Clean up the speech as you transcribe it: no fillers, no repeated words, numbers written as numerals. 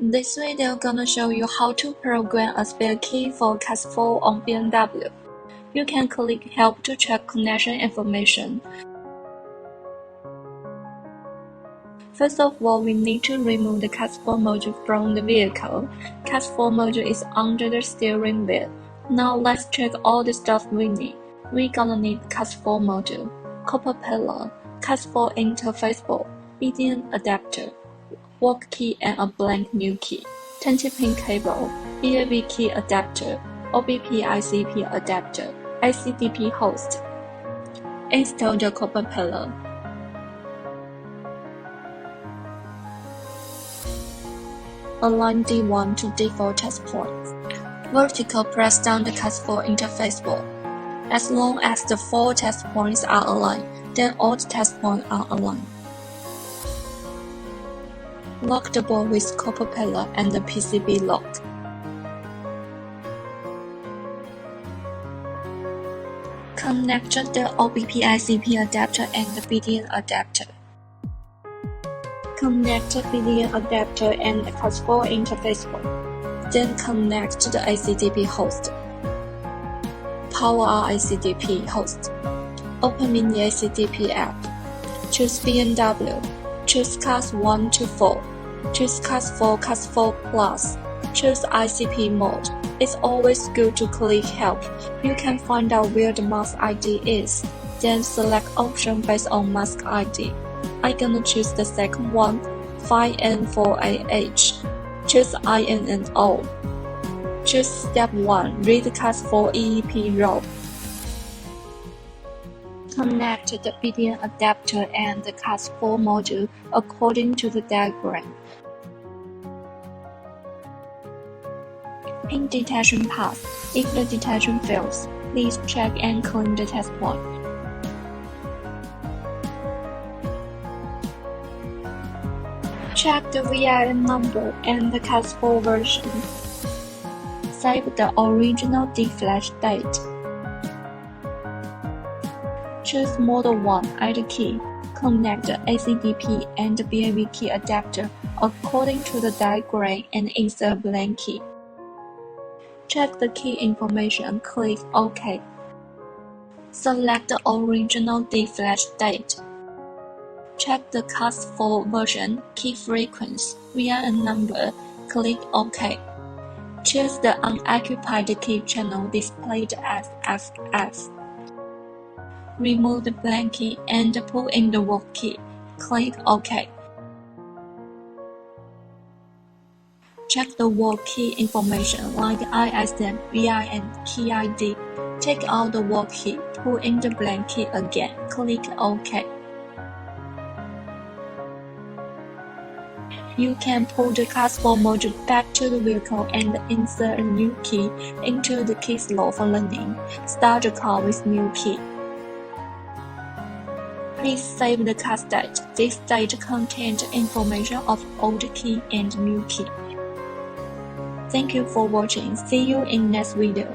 This video gonna show you how to program a spare key for CAS4 on BMW. You can click Help to check connection information. First of all, we need to remove the CAS4 module from the vehicle. CAS4 module is under the steering wheel. Now let's check all the stuff we need. We gonna need CAS4 module, copper pillar, CAS4 interface board, BDN adapter, work key and a blank new key, 20-pin cable, BAV key adapter, OBP ICP adapter, ACDP host. Install the copper pillar. Align D1 to D4 test points. Vertical press down the CAS4 interface board. As long as the 4 test points are aligned, then all the test points are aligned. Lock the board with copper pillar and the PCB lock. Connect the OBP ICP adapter and the BDN adapter. Connect the BDN adapter and the CAS4 interface board. Then connect to the ACDP host. Power our ACDP host. Open Mini ACDP app. Choose BMW. Choose CAS1 to 4. Choose CAS4, CAS4 Plus. Choose ICP mode. It's always good to click Help. You can find out where the mask ID is. Then select option based on mask ID. I'm gonna choose the second one, 5N4AH. Choose IMMO. Choose step 1, read CAS4 EEPROM. Connect the BDN adapter and the CAS4 module according to the diagram. Pin detection pass. If the detection fails, please check and clean the test point. Check the VIN number and the CAS4 version. Save the original D-flash date. Choose Model 1, add key. Connect the ACDP and the BAV key adapter according to the diagram and insert blank key. Check the key information and click OK. Select the original D-flash date. Check the CAS4 version, key frequency, VIN number, click OK. Choose the unoccupied key channel displayed as FF. Remove the blank key and pull in the work key. Click OK. Check the work key information like ISM, VIN, key ID. Take out the work key, pull in the blank key again. Click OK. You can pull the CAS4 module back to the vehicle and insert a new key into the key slot for learning. Start the car with new key. Please save the CAS date. This date contains information of old key and new key. Thank you for watching. See you in next video.